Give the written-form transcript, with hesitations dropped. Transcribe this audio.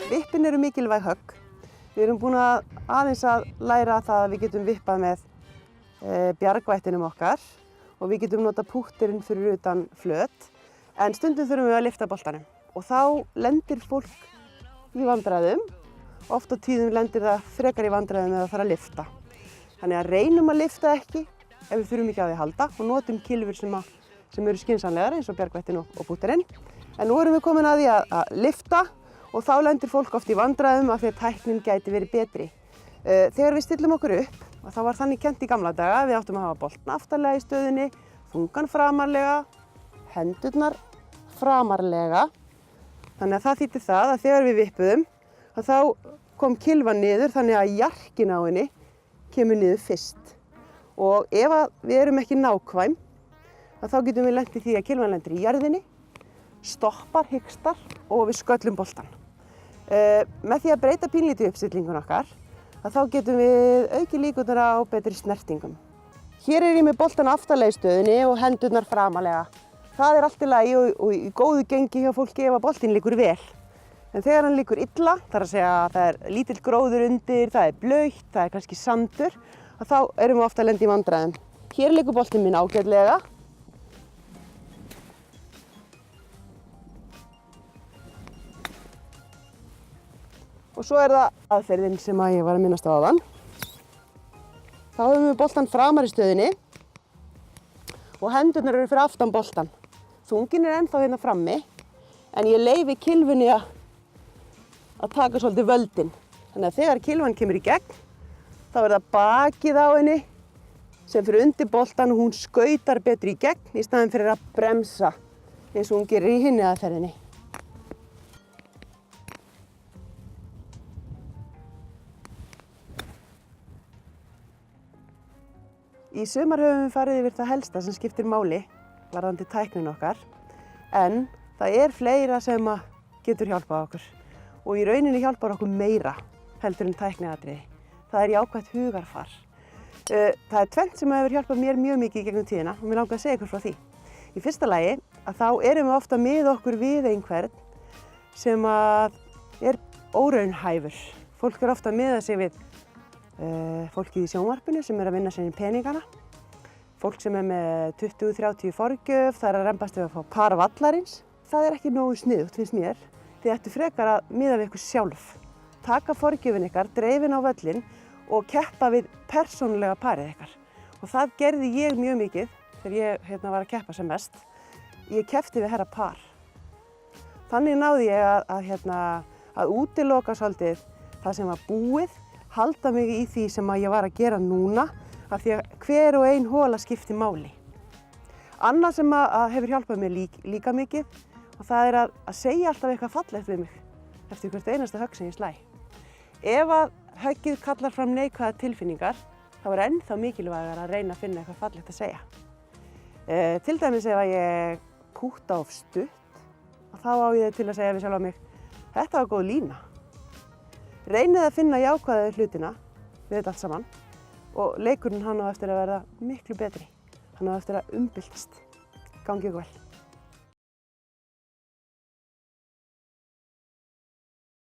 Vippin eru mikilvæg högg. Við erum búin aðeins að læra það að við getum vippað með bjargvættinum okkar og við getum notað pútturinn fyrir utan flöt, en stundum þurfum við að lyfta boltanum og þá lendir fólk í vandræðum. Oft á tíðum lendir það frekar í vandræðum með að fara að lyfta. Þannig að reynum að lyfta ekki ef við þurfum ekki á því að halda og notum kylfur sem eru skynsamlegar eins og bjargvættin og pútturinn. En nú erum við komin að því að lyfta og þá lendir fólk oft í vandræðum af því að tæknin gæti verið betri. Þegar við stillum okkur upp, og það var þannig kennt í gamla daga, við áttum að hafa boltana aftarlega í stöðunni, þungan framarlega, hendurnar framarlega. Þannig að það þýddi það að þegar við vippuðum, þá kom kylfan niður þannig að jarkinn á henni kemur niður fyrst. Og ef við erum ekki nákvæm, þá getum við lent í því að kylfan lendir í jörðinni, stoppar, hykstar og við sköllum boltan. Með því að breyta pínlítið uppstillingun okkar, þá getum við aukið líkurnar á betri snertingum. Hér er ég með boltan aftarlega í stöðunni og hendurnar framalega. Það er allt í lagi og í góðu gengi hjá fólki ef að boltinn liggur vel. En þegar hann liggur illa, þar að segja að það er lítill gróður undir, það er blautt, það er kannski sandur, þá erum við ofta að lenda í vandræðum. Hér liggur boltinn minn ágætlega. Og svo er það aðferðin sem ég var að minnast á áðan. Þá höfum við boltan framar í stöðunni og hendurnar eru fyrir aftan boltan. Þunginn er ennþá hérna frammi, en ég leyfi kylfunni að taka svolítið völdin. Þannig að þegar kylfan kemur í gegn, þá er það bakið á henni sem fyrir undir boltan og hún skautar betur í gegn í staðinn fyrir að bremsa eins og hún gerir í hinni aðferðinni. Í sumar höfum við farið yfir það helsta sem skiptir máli varðandi tæknin okkar, en það er fleira sem getur hjálpað okkur og í rauninni hjálpar okkur meira heldur en tækniatriði. Það er jákvætt hugarfar. Það er tvennt sem hefur hjálpað mér mjög mikið í gegnum tíðina og mér langar að segja ykkur frá því. Í fyrsta lagi þá erum við ofta með okkur við einhvern sem er óraunhæfur. Fólk er ofta miðað sig við fólkið í sjónvarpinu sem er að vinna sér í peningana. Fólk sem er með 20-30 forgjöf, það er að rembast við að fá par vallarins. Það er ekki nógu sniðugt, finnst mér. Þið ættu frekar að miða við ykkur sjálf. Taka forgjöfin ykkar, dreifin á völlinn og keppa við persónulega parið ykkar. Og það gerði ég mjög mikið þegar ég var að keppa sem mest. Ég keppti við herra par. Þannig náði ég að útiloka svolítið það sem var búið, halda mig í því sem ég var að gera núna, af því að hver og ein hola skiptir máli. Annað sem hefur hjálpað mér líka mikið, og það er að segja alltaf eitthvað fallegt við mig eftir hvert einasta högg sem ég slæ. Ef að höggið kallar fram neikvæðar tilfinningar, þá er ennþá mikilvægar að reyna að finna eitthvað fallegt að segja. Til dæmis ef ég pútta of stutt, þá á ég til að segja við sjálfa mig, þetta var góð lína. Reynið að finna jákvæðu hlutina við þetta allt saman og leikurinn hann á eftir að verða miklu betri. Hann á eftir að umbyltast. Gangi ykkur vel.